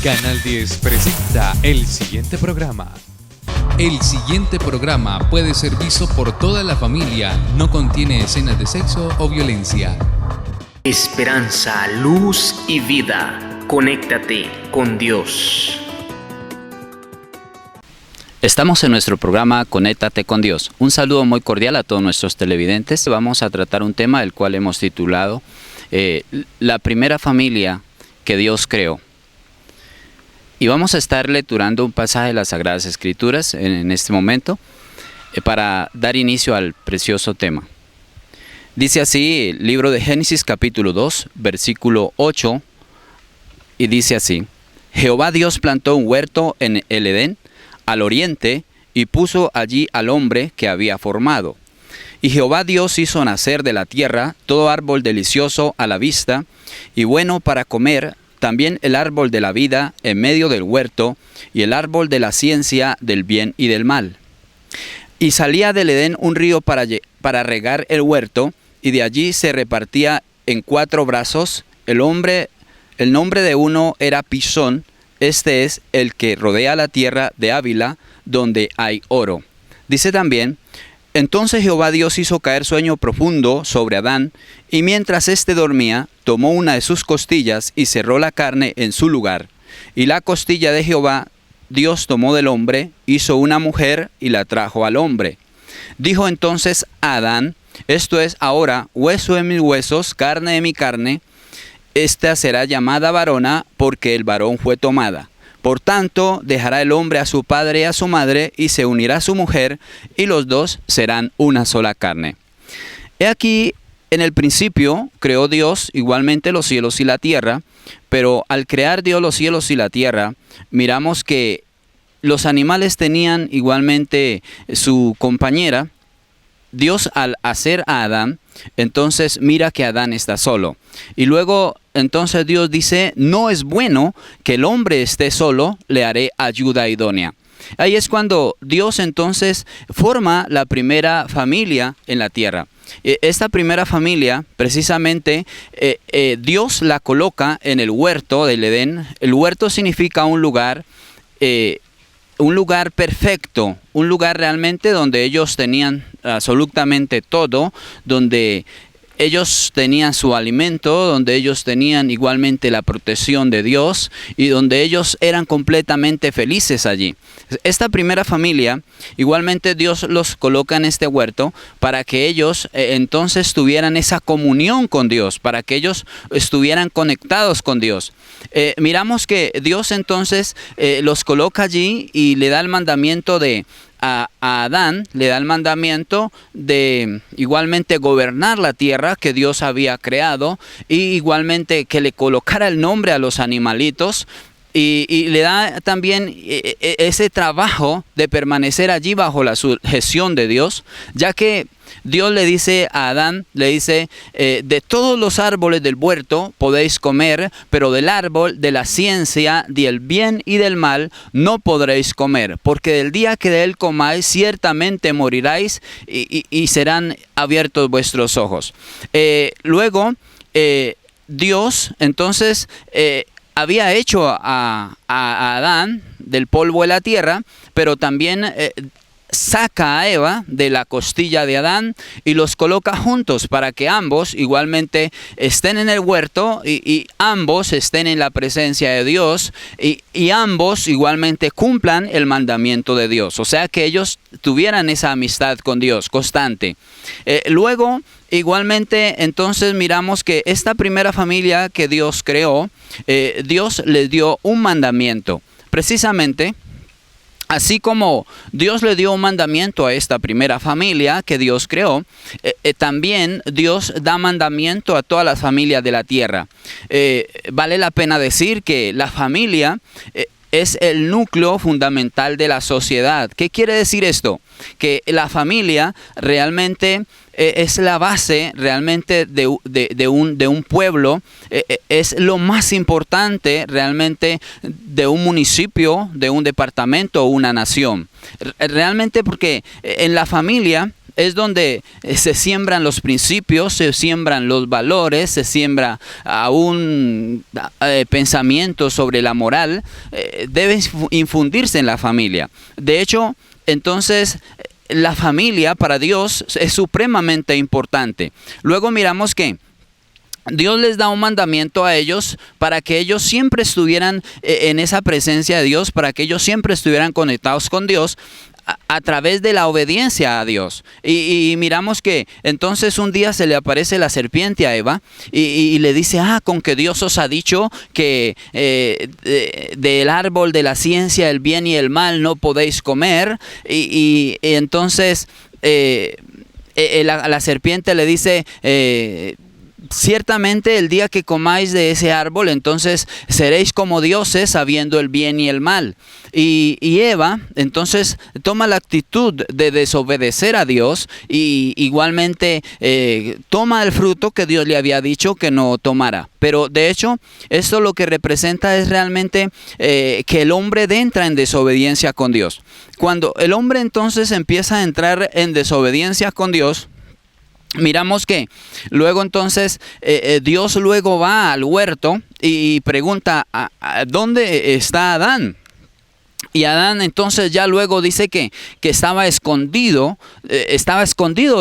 Canal 10 presenta el siguiente programa. El siguiente programa puede ser visto por toda la familia. No contiene escenas de sexo o violencia. Esperanza, luz y vida. Conéctate con Dios. Estamos en nuestro programa Conéctate con Dios. Un saludo muy cordial a todos nuestros televidentes. Vamos a tratar un tema el cual hemos titulado La primera familia que Dios creó. Y vamos a estar lecturando un pasaje de las Sagradas Escrituras en este momento para dar inicio al precioso tema. Dice así el libro de Génesis capítulo 2, versículo 8, y dice así: Jehová Dios plantó un huerto en el Edén, al oriente, y puso allí al hombre que había formado. Y Jehová Dios hizo nacer de la tierra todo árbol delicioso a la vista y bueno para comer, también el árbol de la vida en medio del huerto, y el árbol de la ciencia del bien y del mal. Y salía del Edén un río para regar el huerto, y de allí se repartía en 4 brazos. El nombre de uno era Pisón. Este es el que rodea la tierra de Ávila, donde hay oro. Dice también: Entonces Jehová Dios hizo caer sueño profundo sobre Adán, y mientras éste dormía, tomó una de sus costillas y cerró la carne en su lugar. Y la costilla de Jehová Dios tomó del hombre, hizo una mujer y la trajo al hombre. Dijo entonces a Adán: Esto es ahora hueso de mis huesos, carne de mi carne. Esta será llamada varona, porque el varón fue tomada. Por tanto, dejará el hombre a su padre y a su madre, y se unirá a su mujer, y los dos serán una sola carne. He aquí, en el principio creó Dios igualmente los cielos y la tierra, pero al crear Dios los cielos y la tierra, miramos que los animales tenían igualmente su compañera. Dios, al hacer a Adán, entonces mira que Adán está solo. Y luego entonces Dios dice: no es bueno que el hombre esté solo, le haré ayuda idónea. Ahí es cuando Dios entonces forma la primera familia en la tierra. Esta primera familia, precisamente, Dios la coloca en el huerto del Edén. El huerto significa un lugar perfecto, un lugar realmente donde ellos tenían absolutamente todo, donde ellos tenían su alimento, donde ellos tenían igualmente la protección de Dios y donde ellos eran completamente felices allí. Esta primera familia, igualmente Dios los coloca en este huerto para que ellos entonces tuvieran esa comunión con Dios, para que ellos estuvieran conectados con Dios. Miramos que Dios entonces los coloca allí y le da el mandamiento a Adán, le da el mandamiento de igualmente gobernar la tierra que Dios había creado, y igualmente que le colocara el nombre a los animalitos. Y le da también ese trabajo de permanecer allí bajo la sujeción de Dios, ya que Dios le dice a Adán, le dice: de todos los árboles del huerto podéis comer, pero del árbol de la ciencia, del bien y del mal, no podréis comer, porque del día que de él comáis, ciertamente moriráis y serán abiertos vuestros ojos. Luego, Dios entonces había hecho a Adán del polvo de la tierra, pero también saca a Eva de la costilla de Adán y los coloca juntos para que ambos igualmente estén en el huerto y ambos estén en la presencia de Dios y ambos igualmente cumplan el mandamiento de Dios. O sea, que ellos tuvieran esa amistad con Dios constante. Luego, igualmente, entonces miramos que esta primera familia que Dios creó, Dios les dio un mandamiento. Precisamente, así como Dios le dio un mandamiento a esta primera familia que Dios creó, también Dios da mandamiento a todas las familias de la tierra. Vale la pena decir que la familia es el núcleo fundamental de la sociedad. ¿Qué quiere decir esto? Que la familia realmente es la base realmente de un pueblo, es lo más importante realmente de un municipio, de un departamento o una nación. Realmente porque en la familia es donde se siembran los principios, se siembran los valores, se siembra aún pensamientos sobre la moral, debe infundirse en la familia. De hecho, entonces, la familia para Dios es supremamente importante. Luego miramos que Dios les da un mandamiento a ellos para que ellos siempre estuvieran en esa presencia de Dios, para que ellos siempre estuvieran conectados con Dios a través de la obediencia a Dios. Y miramos que entonces un día se le aparece la serpiente a Eva y le dice, con que Dios os ha dicho que del árbol de la ciencia, el bien y el mal no podéis comer. Y entonces la serpiente le dice, ciertamente el día que comáis de ese árbol, entonces seréis como dioses, sabiendo el bien y el mal. Y Eva entonces toma la actitud de desobedecer a Dios y igualmente toma el fruto que Dios le había dicho que no tomara. Pero de hecho, esto lo que representa es realmente que el hombre entra en desobediencia con Dios. Cuando el hombre entonces empieza a entrar en desobediencia con Dios, miramos que luego entonces Dios luego va al huerto y pregunta, ¿dónde está Adán? Y Adán entonces ya luego dice que estaba escondido de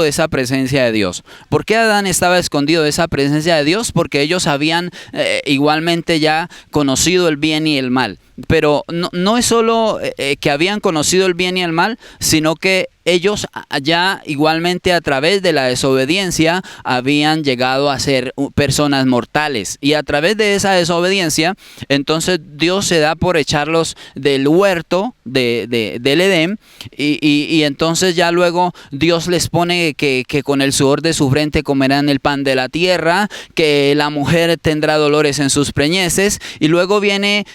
esa presencia de Dios. ¿Por qué Adán estaba escondido de esa presencia de Dios? Porque ellos habían igualmente ya conocido el bien y el mal. Pero no es solo que habían conocido el bien y el mal, sino que ellos ya igualmente a través de la desobediencia habían llegado a ser personas mortales. Y a través de esa desobediencia, entonces Dios se da por echarlos del huerto del Edén. Y entonces ya luego Dios les pone que con el sudor de su frente comerán el pan de la tierra, que la mujer tendrá dolores en sus preñeces. Y luego viene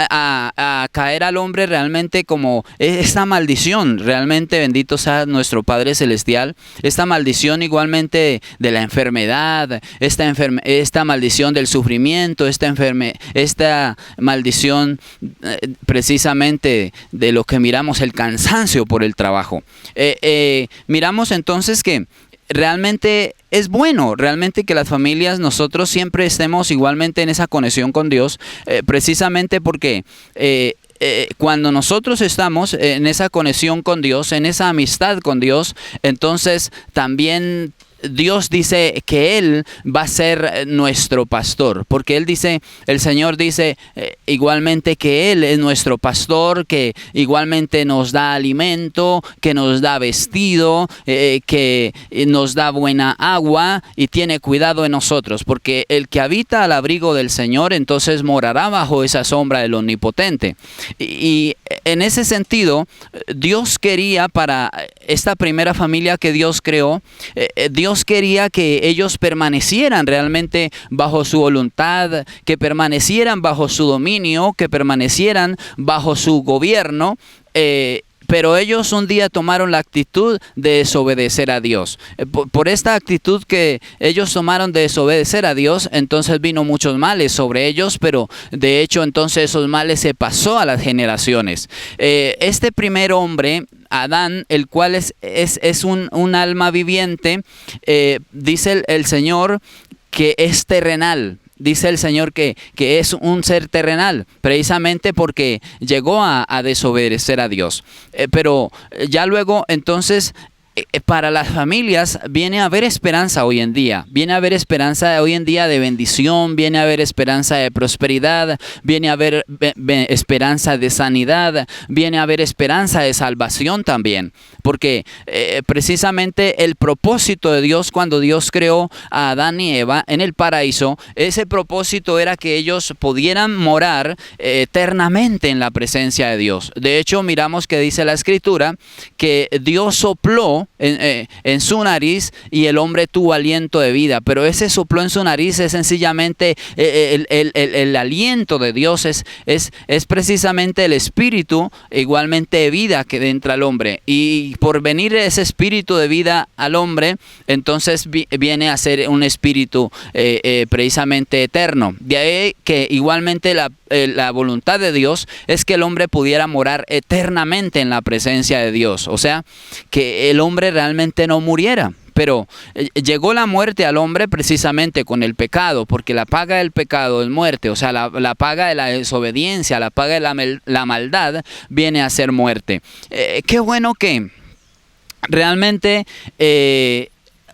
a caer al hombre realmente como esta maldición, realmente bendito sea nuestro Padre Celestial, esta maldición igualmente de la enfermedad, esta maldición del sufrimiento, esta maldición precisamente de lo que miramos, el cansancio por el trabajo. Miramos entonces que realmente es bueno, realmente que las familias, nosotros siempre estemos igualmente en esa conexión con Dios, precisamente porque cuando nosotros estamos en esa conexión con Dios, en esa amistad con Dios, entonces también Dios dice que Él va a ser nuestro pastor, porque el Señor dice igualmente que Él es nuestro pastor, que igualmente nos da alimento, que nos da vestido, que nos da buena agua y tiene cuidado de nosotros, porque el que habita al abrigo del Señor entonces morará bajo esa sombra del Omnipotente. Y en ese sentido, Dios quería para esta primera familia que Dios creó, Dios quería que ellos permanecieran realmente bajo su voluntad, que permanecieran bajo su dominio, que permanecieran bajo su gobierno, pero ellos un día tomaron la actitud de desobedecer a Dios. Por esta actitud que ellos tomaron de desobedecer a Dios, entonces vino muchos males sobre ellos, pero de hecho entonces esos males se pasó a las generaciones. Este primer hombre, Adán, el cual es un alma viviente, dice el Señor que es terrenal. Dice el Señor que es un ser terrenal, precisamente porque llegó a desobedecer a Dios. Pero ya luego entonces para las familias viene a haber esperanza hoy en día. Viene a haber esperanza hoy en día de bendición, viene a haber esperanza de prosperidad, viene a haber esperanza de sanidad, viene a haber esperanza de salvación también. Porque precisamente el propósito de Dios cuando Dios creó a Adán y Eva en el paraíso, ese propósito era que ellos pudieran morar eternamente en la presencia de Dios. De hecho, miramos que dice la Escritura que Dios sopló en su nariz y el hombre tuvo aliento de vida, pero ese sopló en su nariz es sencillamente el aliento de Dios, es precisamente el espíritu igualmente de vida que entra al hombre, y por venir ese espíritu de vida al hombre, entonces viene a ser un espíritu precisamente eterno. De ahí que igualmente la voluntad de Dios es que el hombre pudiera morar eternamente en la presencia de Dios, o sea, que el hombre hombre realmente no muriera. Pero llegó la muerte al hombre precisamente con el pecado, porque la paga del pecado es muerte, o sea, la paga de la desobediencia, la paga de la maldad viene a ser muerte. Qué bueno que realmente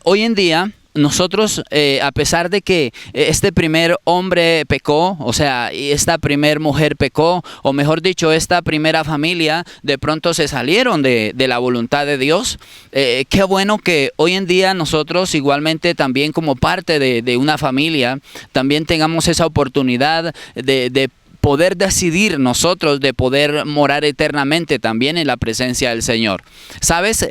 hoy en día nosotros, a pesar de que este primer hombre pecó, o sea, esta primer mujer pecó, o mejor dicho, esta primera familia de pronto se salieron de la voluntad de Dios, qué bueno que hoy en día nosotros igualmente también como parte de una familia, también tengamos esa oportunidad de poder decidir nosotros, de poder morar eternamente también en la presencia del Señor. ¿Sabes?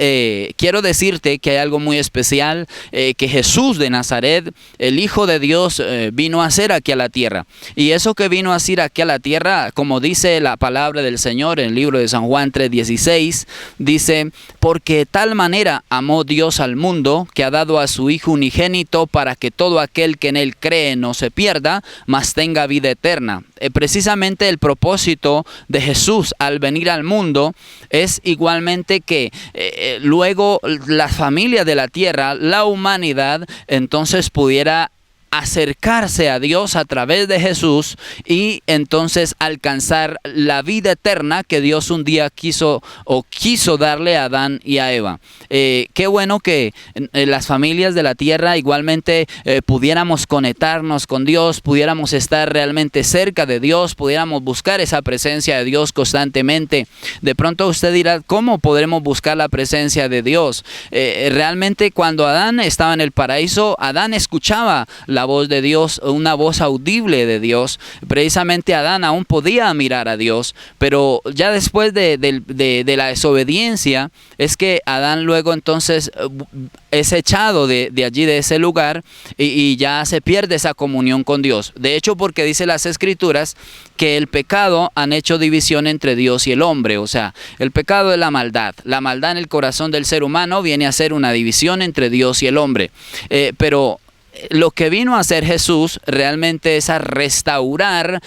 Quiero decirte que hay algo muy especial que Jesús de Nazaret, el Hijo de Dios, vino a hacer aquí a la tierra. Y eso que vino a hacer aquí a la tierra, como dice la palabra del Señor en el libro de San Juan 3:16, dice, porque de tal manera amó Dios al mundo, que ha dado a su Hijo unigénito, para que todo aquel que en él cree no se pierda, mas tenga vida eterna. Precisamente el propósito de Jesús al venir al mundo es igualmente que luego la familia de la tierra, la humanidad, entonces pudiera acercarse a Dios a través de Jesús y entonces alcanzar la vida eterna que Dios un día quiso darle a Adán y a Eva. Qué bueno que las familias de la tierra igualmente pudiéramos conectarnos con Dios, pudiéramos estar realmente cerca de Dios, pudiéramos buscar esa presencia de Dios constantemente. De pronto usted dirá, ¿cómo podremos buscar la presencia de Dios? Realmente cuando Adán estaba en el paraíso, Adán escuchaba la voz de Dios, una voz audible de Dios. Precisamente Adán aún podía mirar a Dios, pero ya después de la desobediencia es que Adán luego entonces es echado de allí, de ese lugar, y ya se pierde esa comunión con Dios. De hecho, porque dice las Escrituras que el pecado han hecho división entre Dios y el hombre. O sea, el pecado es la maldad. La maldad en el corazón del ser humano viene a ser una división entre Dios y el hombre. Pero lo que vino a hacer Jesús realmente es a restaurar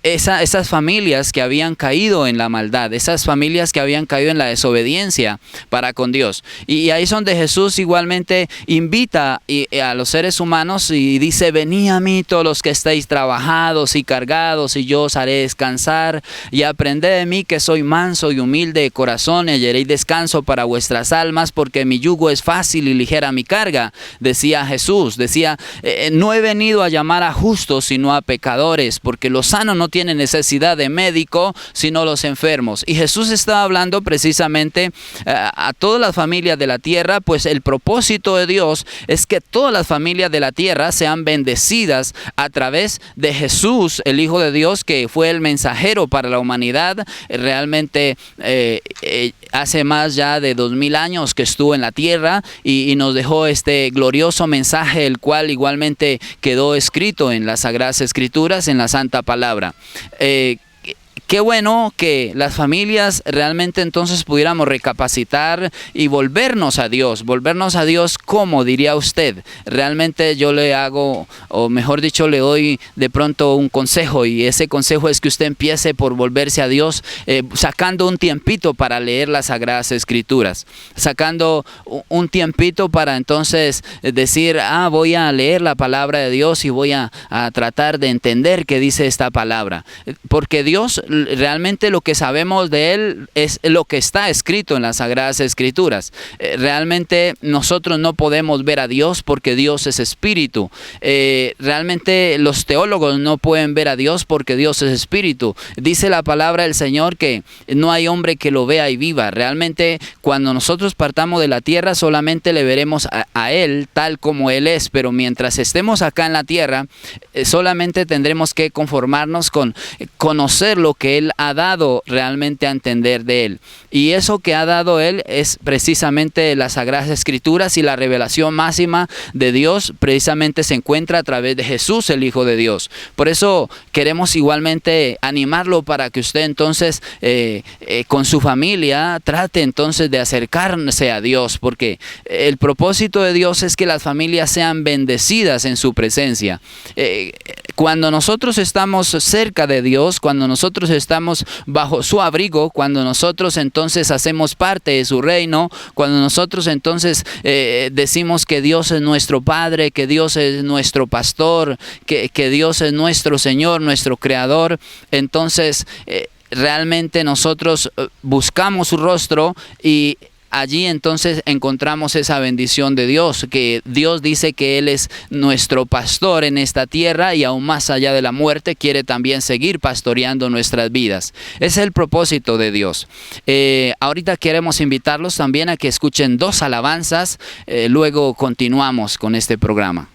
esas familias que habían caído en la maldad, esas familias que habían caído en la desobediencia para con Dios. Y ahí es donde Jesús igualmente invita a los seres humanos y dice, venid a mí todos los que estáis trabajados y cargados, y yo os haré descansar, y aprended de mí que soy manso y humilde de corazón, y hallaréis descanso para vuestras almas, porque mi yugo es fácil y ligera mi carga, decía Jesús. Decía, no he venido a llamar a justos, sino a pecadores, porque los sanos no tienen necesidad de médico, sino los enfermos. Y Jesús estaba hablando precisamente a todas las familias de la tierra, pues el propósito de Dios es que todas las familias de la tierra sean bendecidas a través de Jesús, el Hijo de Dios, que fue el mensajero para la humanidad. Realmente hace más ya de 2000 años que estuvo en la tierra y nos dejó este glorioso mensaje, el cual igualmente quedó escrito en las Sagradas Escrituras, en la Santa Palabra. Qué bueno que las familias realmente entonces pudiéramos recapacitar y volvernos a Dios. Volvernos a Dios, ¿cómo diría usted? Realmente yo le hago, o mejor dicho, le doy de pronto un consejo, y ese consejo es que usted empiece por volverse a Dios, sacando un tiempito para leer las Sagradas Escrituras, sacando un tiempito para entonces decir, voy a leer la palabra de Dios y voy a tratar de entender qué dice esta palabra, porque Dios, realmente lo que sabemos de Él es lo que está escrito en las Sagradas Escrituras. Realmente nosotros no podemos ver a Dios porque Dios es espíritu. Realmente los teólogos no pueden ver a Dios porque Dios es espíritu. Dice la palabra del Señor que no hay hombre que lo vea y viva. Realmente cuando nosotros partamos de la tierra solamente le veremos a Él tal como Él es, pero mientras estemos acá en la tierra solamente tendremos que conformarnos con conocer lo que Él ha dado realmente a entender de Él. Y eso que ha dado Él es precisamente las Sagradas Escrituras, y la revelación máxima de Dios precisamente se encuentra a través de Jesús, el Hijo de Dios. Por eso queremos igualmente animarlo para que usted entonces con su familia trate entonces de acercarse a Dios, porque el propósito de Dios es que las familias sean bendecidas en su presencia. cuando nosotros estamos cerca de Dios, cuando nosotros estamos bajo su abrigo, cuando nosotros entonces hacemos parte de su reino, cuando nosotros entonces decimos que Dios es nuestro Padre, que Dios es nuestro pastor, que Dios es nuestro Señor, nuestro Creador, entonces realmente nosotros buscamos su rostro y allí entonces encontramos esa bendición de Dios, que Dios dice que Él es nuestro pastor en esta tierra y aún más allá de la muerte quiere también seguir pastoreando nuestras vidas. Ese es el propósito de Dios. Ahorita queremos invitarlos también a que escuchen 2 alabanzas, luego continuamos con este programa.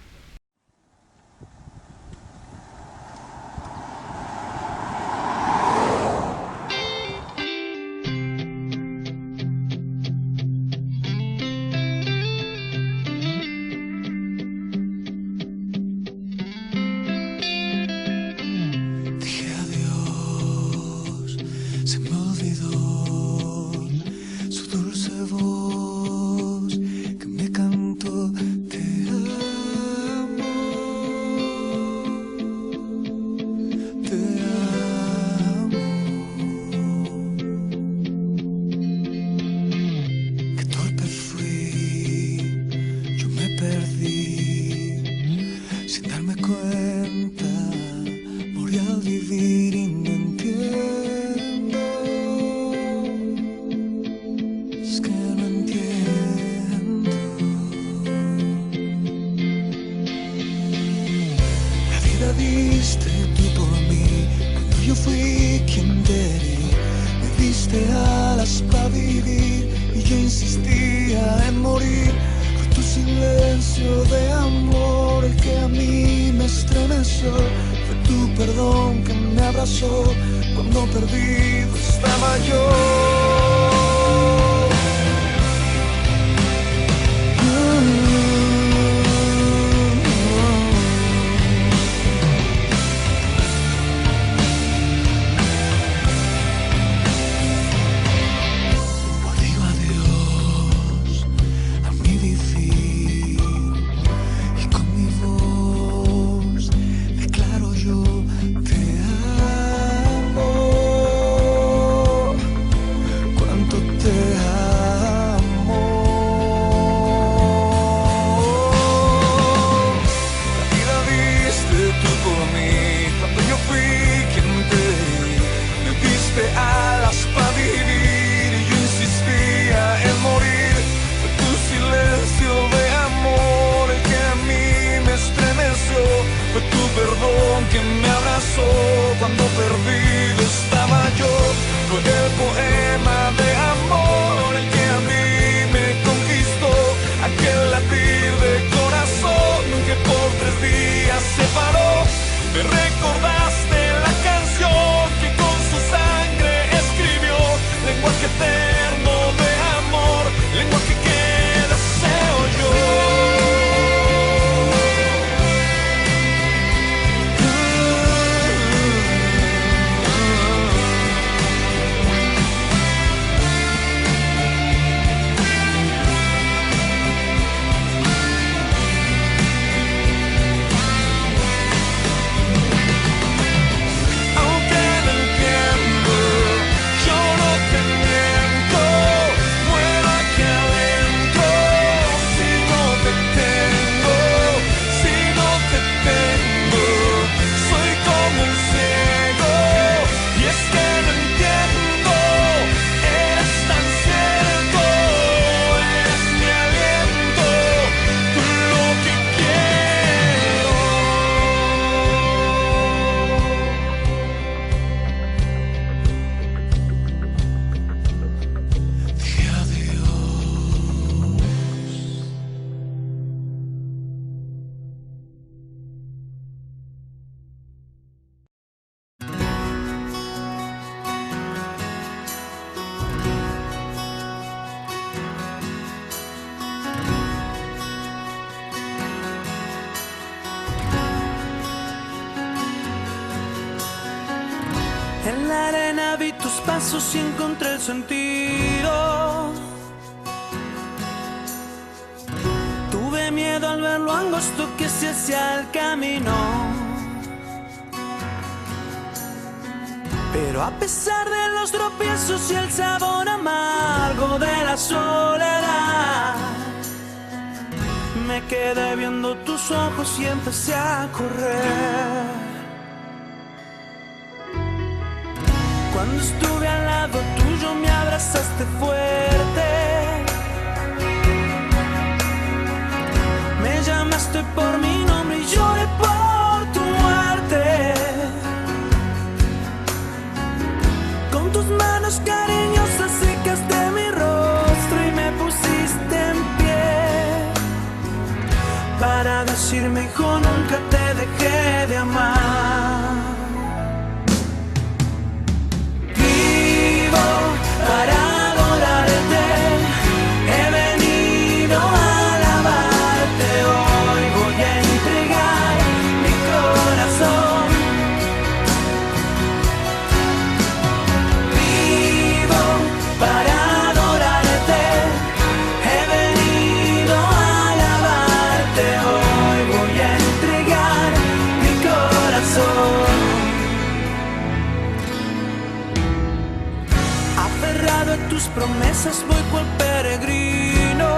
En la arena vi tus pasos y encontré el sentido. Tuve miedo al ver lo angosto que se hacía el camino. Pero a pesar de los tropiezos y el sabor amargo de la soledad, me quedé viendo tus ojos y empecé a correr. Cuando estuve al lado tuyo me abrazaste fuerte, me llamaste por mi nombre y lloré por tu muerte. Con tus manos cariñosas secaste mi rostro y me pusiste en pie para decirme, hijo, nunca te dejé de amar. Vivo para adorarte, he venido a alabarte. Hoy voy a entregar mi corazón. Vivo para adorarte, he venido a alabarte. Hoy voy a entregar mi corazón. Aferrado a tus promesas voy cual peregrino,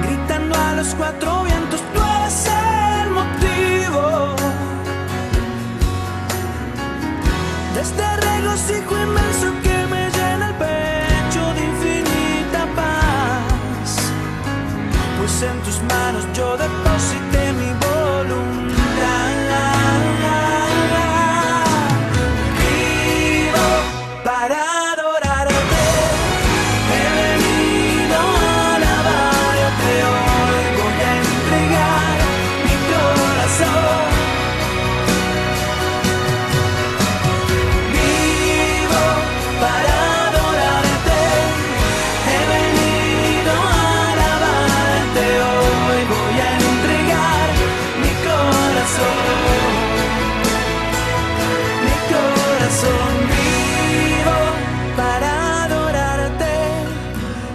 gritando a los cuatro vientos, tú eres el motivo de este regocijo inmenso que me llena el pecho de infinita paz, pues en tus manos yo deposité mi voluntad. Para adorarte, he venido a alabarte. Hoy voy a entregar mi corazón. Vivo para adorarte, he venido a alabarte. Hoy voy a entregar mi corazón. Mi corazón. Para adorarte,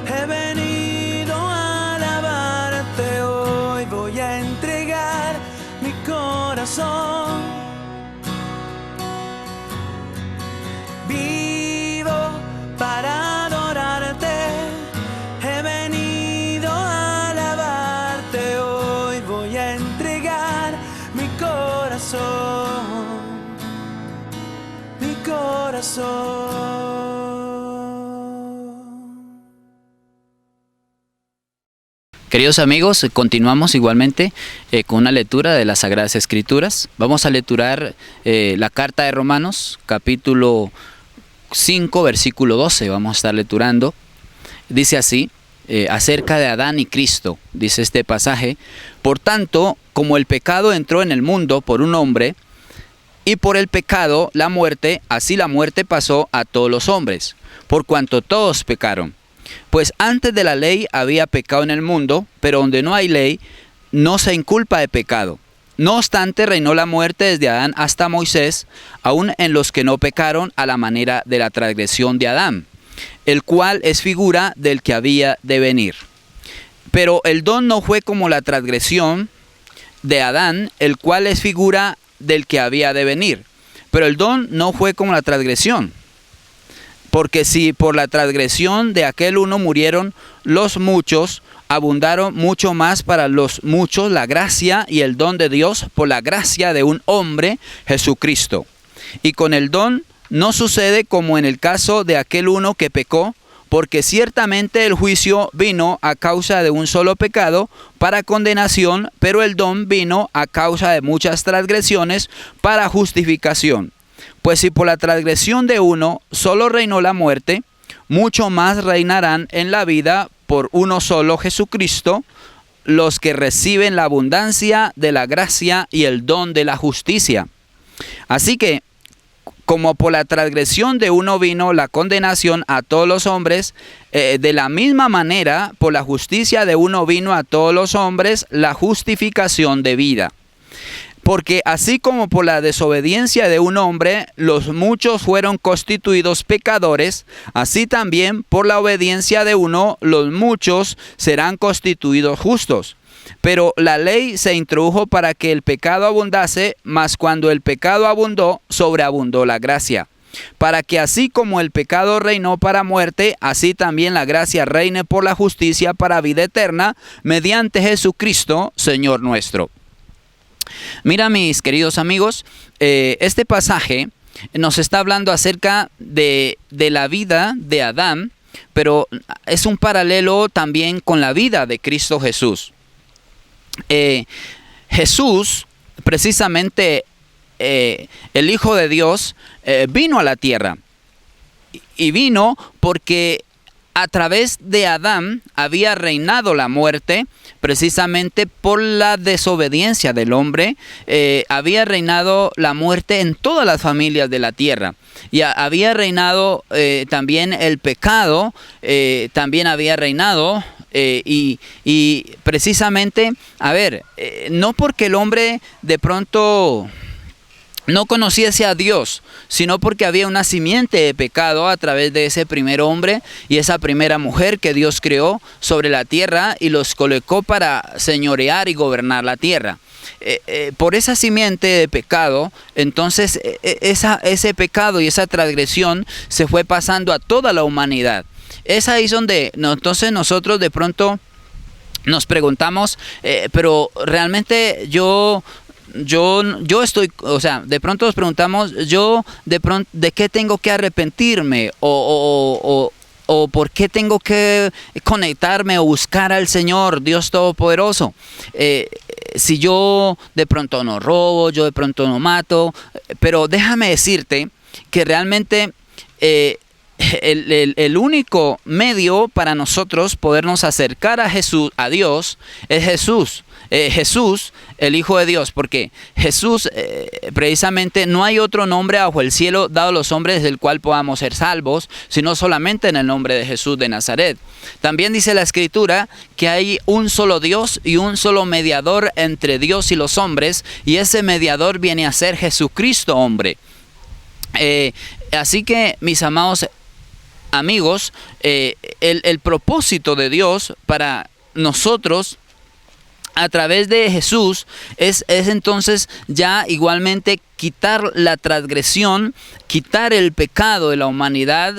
he venido a alabarte. Hoy voy a entregar mi corazón. Vivo para adorarte, he venido a alabarte. Hoy voy a entregar mi corazón. Mi corazón. Queridos amigos, continuamos igualmente con una lectura de las Sagradas Escrituras. Vamos a lecturar la carta de Romanos, capítulo 5, versículo 12. Vamos a estar lecturando. Dice así, acerca de Adán y Cristo, dice este pasaje: por tanto, como el pecado entró en el mundo por un hombre, y por el pecado la muerte, así la muerte pasó a todos los hombres, por cuanto todos pecaron. Pues antes de la ley había pecado en el mundo, pero donde no hay ley, no se inculpa de pecado. No obstante, reinó la muerte desde Adán hasta Moisés, aun en los que no pecaron a la manera de la transgresión de Adán, el cual es figura del que había de venir. Pero el don no fue como la transgresión de Adán, el cual es figura del que había de venir. Pero el don no fue como la transgresión. Porque si por la transgresión de aquel uno murieron los muchos, abundaron mucho más para los muchos la gracia y el don de Dios por la gracia de un hombre, Jesucristo. Y con el don no sucede como en el caso de aquel uno que pecó, porque ciertamente el juicio vino a causa de un solo pecado para condenación, pero el don vino a causa de muchas transgresiones para justificación. Pues si por la transgresión de uno solo reinó la muerte, mucho más reinarán en la vida por uno solo, Jesucristo, los que reciben la abundancia de la gracia y el don de la justicia. Así que, como por la transgresión de uno vino la condenación a todos los hombres, de la misma manera, por la justicia de uno vino a todos los hombres la justificación de vida. Porque así como por la desobediencia de un hombre los muchos fueron constituidos pecadores, así también por la obediencia de uno los muchos serán constituidos justos. Pero la ley se introdujo para que el pecado abundase, mas cuando el pecado abundó, sobreabundó la gracia. Para que así como el pecado reinó para muerte, así también la gracia reine por la justicia para vida eterna, mediante Jesucristo, Señor nuestro. Mira, mis queridos amigos, este pasaje nos está hablando acerca de la vida de Adán, pero es un paralelo también con la vida de Cristo Jesús. Jesús, precisamente el Hijo de Dios, vino a la tierra. Y vino porque a través de Adán había reinado la muerte, precisamente por la desobediencia del hombre. Había reinado la muerte en todas las familias de la tierra. Y había reinado también el pecado, también había reinado. Y precisamente, no porque el hombre de pronto no conociese a Dios, sino porque había una simiente de pecado a través de ese primer hombre y esa primera mujer que Dios creó sobre la tierra y los colocó para señorear y gobernar la tierra. Por esa simiente de pecado, entonces ese pecado y esa transgresión se fue pasando a toda la humanidad. Es ahí donde entonces nosotros de pronto nos preguntamos, pero realmente yo estoy, o sea, de pronto nos preguntamos, ¿de qué tengo que arrepentirme? O ¿por qué tengo que conectarme o buscar al Señor, Dios Todopoderoso? Si yo de pronto no robo, yo de pronto no mato, pero déjame decirte que realmente el único medio para nosotros podernos acercar a Jesús, a Dios, es Jesús. Jesús, el Hijo de Dios, porque Jesús, precisamente no hay otro nombre bajo el cielo dado a los hombres del cual podamos ser salvos, sino solamente en el nombre de Jesús de Nazaret. También dice la Escritura que hay un solo Dios y un solo mediador entre Dios y los hombres, y ese mediador viene a ser Jesucristo hombre. Así que, mis amados amigos, el propósito de Dios para nosotros a través de Jesús es entonces ya igualmente quitar la transgresión, quitar el pecado de la humanidad,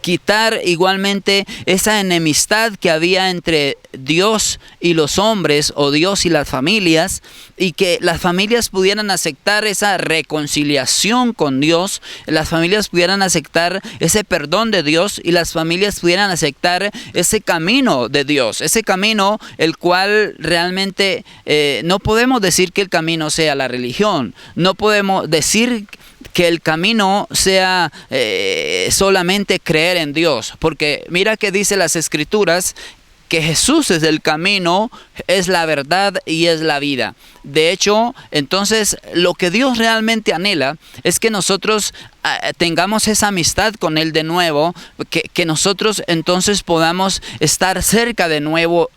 quitar igualmente esa enemistad que había entre Dios y los hombres o Dios y las familias, y que las familias pudieran aceptar esa reconciliación con Dios, las familias pudieran aceptar ese perdón de Dios y las familias pudieran aceptar ese camino de Dios, ese camino el cual realmente no podemos decir que el camino sea la religión, no podemos decir que el camino sea solamente creer en Dios, porque mira que dice las Escrituras que Jesús es el camino, es la verdad y es la vida. De hecho, entonces lo que Dios realmente anhela es que nosotros tengamos esa amistad con Él de nuevo, que nosotros entonces podamos estar cerca de nuevo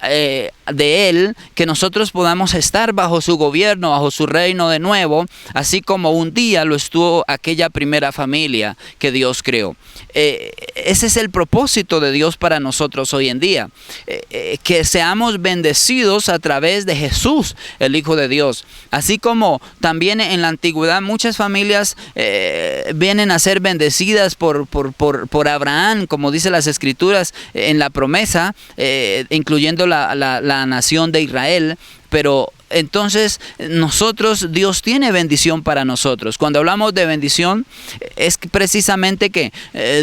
de Él, que nosotros podamos estar bajo su gobierno, bajo su reino de nuevo, así como un día lo estuvo aquella primera familia que Dios creó. Ese es el propósito de Dios para nosotros hoy en día, que seamos bendecidos a través de Jesús, el Hijo de Dios. Así como también en la antigüedad muchas familias vienen a ser bendecidas por Abraham, como dice las Escrituras en la promesa, incluyendo la nación de Israel. Pero entonces nosotros, Dios tiene bendición para nosotros. Cuando hablamos de bendición es precisamente que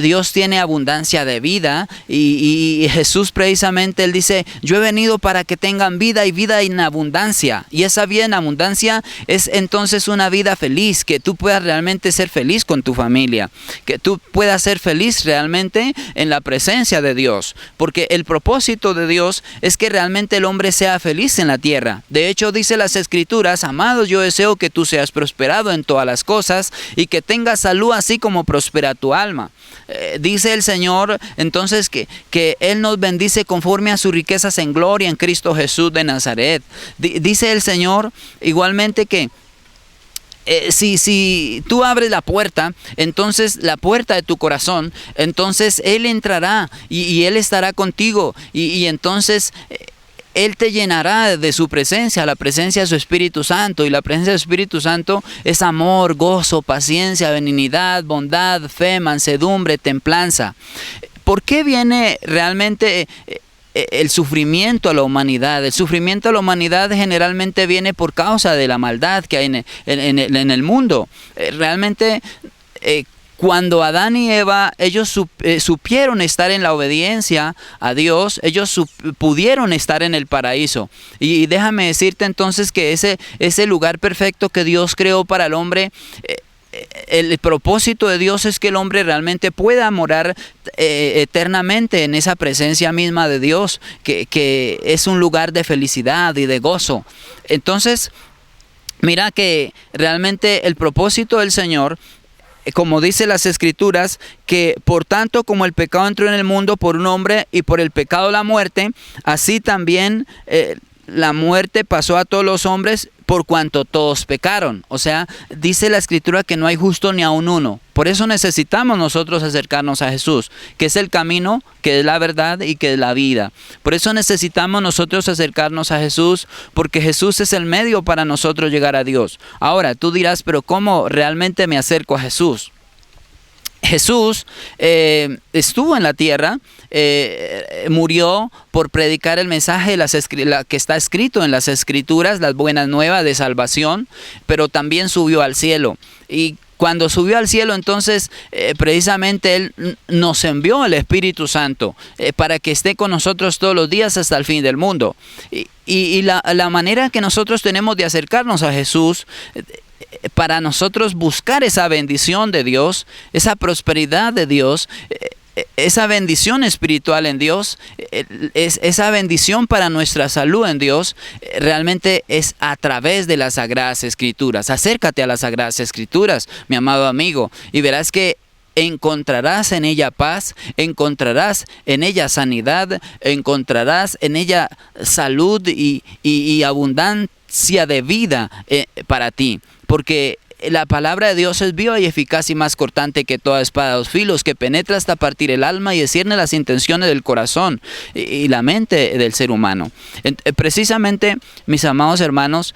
Dios tiene abundancia de vida y Jesús precisamente Él dice: yo he venido para que tengan vida y vida en abundancia. Y esa vida en abundancia es entonces una vida feliz, que tú puedas realmente ser feliz con tu familia, que tú puedas ser feliz realmente en la presencia de Dios, porque el propósito de Dios es que realmente el hombre sea feliz en la tierra. De hecho, dice las Escrituras: amados, yo deseo que tú seas prosperado en todas las cosas y que tengas salud así como prospera tu alma. Dice el Señor entonces que Él nos bendice conforme a sus riquezas en gloria en Cristo Jesús de Nazaret. Dice el Señor igualmente que si tú abres la puerta, entonces la puerta de tu corazón, entonces Él entrará y Él estará contigo y entonces Él te llenará de su presencia, la presencia de su Espíritu Santo. Y la presencia del Espíritu Santo es amor, gozo, paciencia, benignidad, bondad, fe, mansedumbre, templanza. ¿Por qué viene realmente el sufrimiento a la humanidad? El sufrimiento a la humanidad generalmente viene por causa de la maldad que hay en el mundo. Realmente cuando Adán y Eva, ellos supieron estar en la obediencia a Dios, ellos pudieron estar en el paraíso. Y déjame decirte entonces que ese lugar perfecto que Dios creó para el hombre, el propósito de Dios es que el hombre realmente pueda morar eternamente en esa presencia misma de Dios, que es un lugar de felicidad y de gozo. Entonces, mira que realmente el propósito del Señor, como dice las Escrituras, que por tanto como el pecado entró en el mundo por un hombre y por el pecado la muerte, así también la muerte pasó a todos los hombres por cuanto todos pecaron. O sea, dice la Escritura que no hay justo ni aun uno. Por eso necesitamos nosotros acercarnos a Jesús, que es el camino, que es la verdad y que es la vida. Por eso necesitamos nosotros acercarnos a Jesús, porque Jesús es el medio para nosotros llegar a Dios. Ahora, tú dirás, pero ¿cómo realmente me acerco a Jesús? Jesús estuvo en la tierra, murió por predicar el mensaje que está escrito en las Escrituras, las buenas nuevas de salvación, pero también subió al cielo. Y cuando subió al cielo, entonces precisamente Él nos envió el Espíritu Santo para que esté con nosotros todos los días hasta el fin del mundo. Y la manera que nosotros tenemos de acercarnos a Jesús, para nosotros buscar esa bendición de Dios, esa prosperidad de Dios, esa bendición espiritual en Dios, esa bendición para nuestra salud en Dios, realmente es a través de las Sagradas Escrituras. Acércate a las Sagradas Escrituras, mi amado amigo, y verás que encontrarás en ella paz, encontrarás en ella sanidad, encontrarás en ella salud y abundancia de vida para ti. Porque la palabra de Dios es viva y eficaz y más cortante que toda espada de dos filos, que penetra hasta partir el alma y discierne las intenciones del corazón y la mente del ser humano. Precisamente, mis amados hermanos,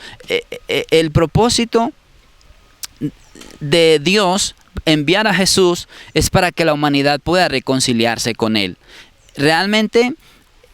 el propósito de Dios enviar a Jesús es para que la humanidad pueda reconciliarse con Él. Realmente,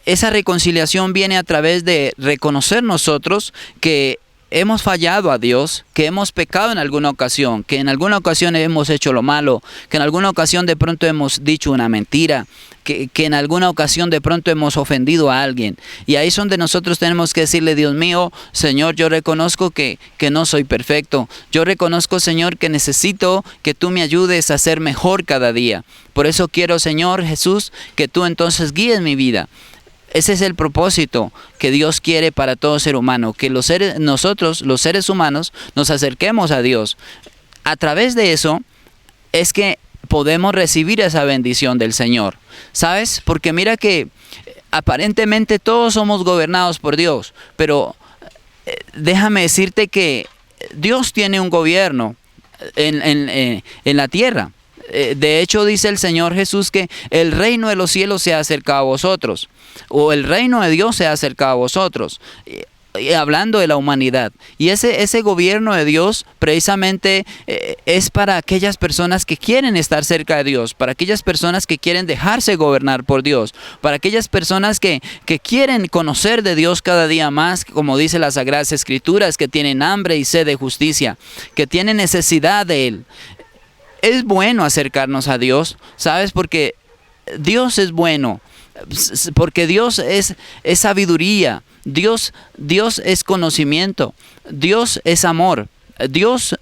esa reconciliación viene a través de reconocer nosotros que hemos fallado a Dios, que hemos pecado en alguna ocasión, que en alguna ocasión hemos hecho lo malo, que en alguna ocasión de pronto hemos dicho una mentira, que en alguna ocasión de pronto hemos ofendido a alguien. Y ahí es donde nosotros tenemos que decirle: Dios mío, Señor, yo reconozco que no soy perfecto. Yo reconozco, Señor, que necesito que tú me ayudes a ser mejor cada día. Por eso quiero, Señor Jesús, que tú entonces guíes mi vida. Ese es el propósito que Dios quiere para todo ser humano, que nosotros, los seres humanos, nos acerquemos a Dios. A través de eso es que podemos recibir esa bendición del Señor. ¿Sabes? Porque mira que aparentemente todos somos gobernados por Dios, pero déjame decirte que Dios tiene un gobierno en la tierra. De hecho, dice el Señor Jesús que el reino de los cielos se ha acercado a vosotros, o el reino de Dios se ha acercado a vosotros, hablando de la humanidad. Y ese gobierno de Dios precisamente es para aquellas personas que quieren estar cerca de Dios, para aquellas personas que quieren dejarse gobernar por Dios, para aquellas personas que quieren conocer de Dios cada día más, como dice las Sagradas Escrituras, que tienen hambre y sed de justicia, que tienen necesidad de Él. Es bueno acercarnos a Dios, ¿sabes? Porque Dios es bueno, porque Dios es sabiduría, Dios es conocimiento, Dios es amor. Dios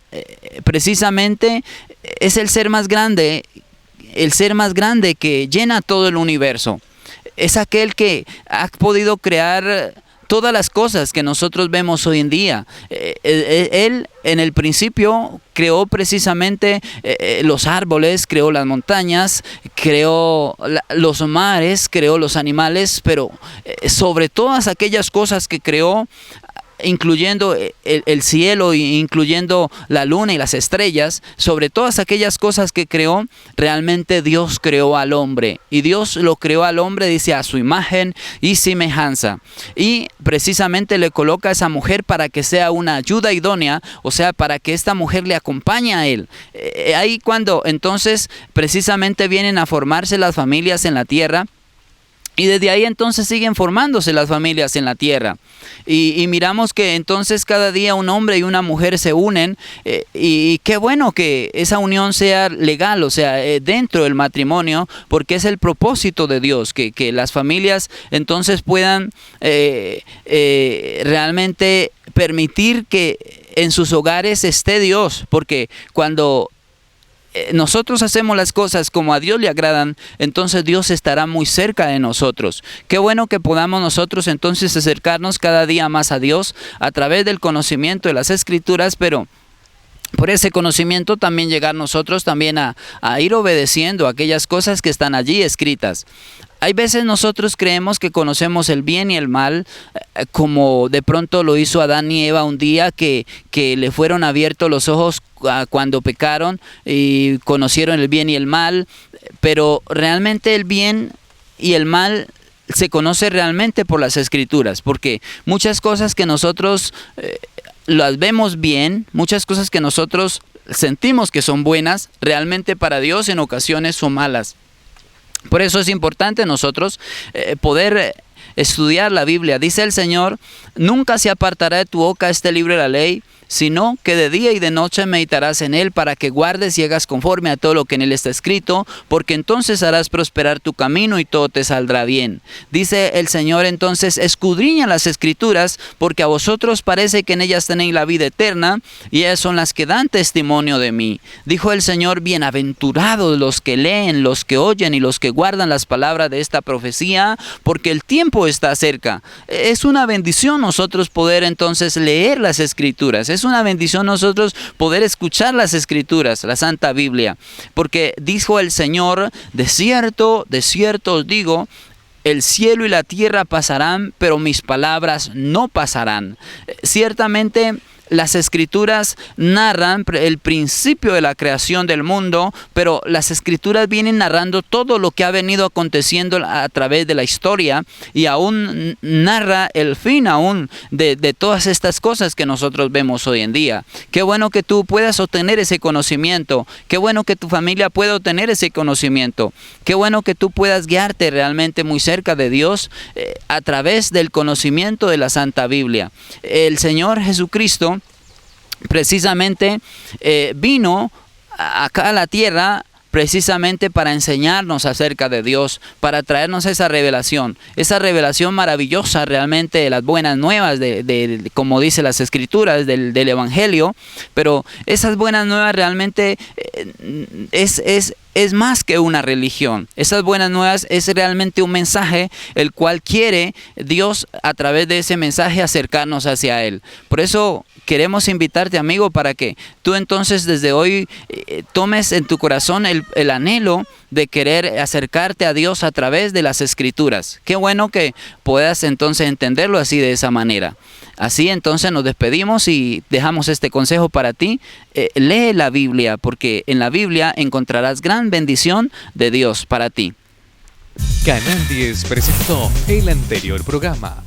precisamente es el ser más grande que llena todo el universo. Es aquel que ha podido crear todas las cosas que nosotros vemos hoy en día. Él en el principio creó precisamente los árboles, creó las montañas, creó los mares, creó los animales, pero sobre todas aquellas cosas que creó, incluyendo el cielo, incluyendo la luna y las estrellas, sobre todas aquellas cosas que creó, realmente Dios creó al hombre. Y Dios lo creó al hombre, dice, a su imagen y semejanza. Y precisamente le coloca a esa mujer para que sea una ayuda idónea, o sea, para que esta mujer le acompañe a él. Ahí cuando entonces precisamente vienen a formarse las familias en la tierra. Y desde ahí entonces siguen formándose las familias en la tierra. Y miramos que entonces cada día un hombre y una mujer se unen. Y qué bueno que esa unión sea legal, o sea, dentro del matrimonio, porque es el propósito de Dios, que las familias entonces puedan realmente permitir que en sus hogares esté Dios. Porque cuando nosotros hacemos las cosas como a Dios le agradan, entonces Dios estará muy cerca de nosotros. Qué bueno que podamos nosotros entonces acercarnos cada día más a Dios a través del conocimiento de las Escrituras, pero por ese conocimiento también llegar nosotros también a ir obedeciendo aquellas cosas que están allí escritas. Hay veces nosotros creemos que conocemos el bien y el mal, como de pronto lo hizo Adán y Eva un día que le fueron abiertos los ojos cuando pecaron y conocieron el bien y el mal, pero realmente el bien y el mal se conoce realmente por las Escrituras, porque muchas cosas que nosotros las vemos bien, muchas cosas que nosotros sentimos que son buenas, realmente para Dios en ocasiones son malas. Por eso es importante nosotros poder estudiar la Biblia. Dice el Señor, nunca se apartará de tu boca este libro de la ley, sino que de día y de noche meditarás en él para que guardes y hagas conforme a todo lo que en él está escrito, porque entonces harás prosperar tu camino y todo te saldrá bien. Dice el Señor entonces, escudriña las Escrituras, porque a vosotros parece que en ellas tenéis la vida eterna, y ellas son las que dan testimonio de mí. Dijo el Señor, bienaventurados los que leen, los que oyen y los que guardan las palabras de esta profecía, porque el tiempo está cerca. Es una bendición nosotros poder entonces leer las Escrituras. Es una bendición nosotros poder escuchar las Escrituras, la Santa Biblia, porque dijo el Señor, de cierto os digo, el cielo y la tierra pasarán, pero mis palabras no pasarán. Ciertamente las Escrituras narran el principio de la creación del mundo, pero las Escrituras vienen narrando todo lo que ha venido aconteciendo a través de la historia, y aún narra el fin aún de todas estas cosas que nosotros vemos hoy en día. Qué bueno que tú puedas obtener ese conocimiento, qué bueno que tu familia pueda obtener ese conocimiento, qué bueno que tú puedas guiarte realmente muy cerca de Dios a través del conocimiento de la Santa Biblia. El Señor Jesucristo precisamente vino acá a la tierra precisamente para enseñarnos acerca de Dios, para traernos esa revelación maravillosa realmente de las buenas nuevas, de como dice las Escrituras, del Evangelio. Pero esas buenas nuevas realmente es más que una religión. Esas buenas nuevas es realmente un mensaje, el cual quiere Dios a través de ese mensaje acercarnos hacia Él. Por eso queremos invitarte, amigo, para que tú entonces desde hoy tomes en tu corazón el anhelo de querer acercarte a Dios a través de las Escrituras. Qué bueno que puedas entonces entenderlo así, de esa manera. Así entonces nos despedimos y dejamos este consejo para ti. Lee la Biblia, porque en la Biblia encontrarás gran bendición de Dios para ti. Canal 10 presentó el anterior programa.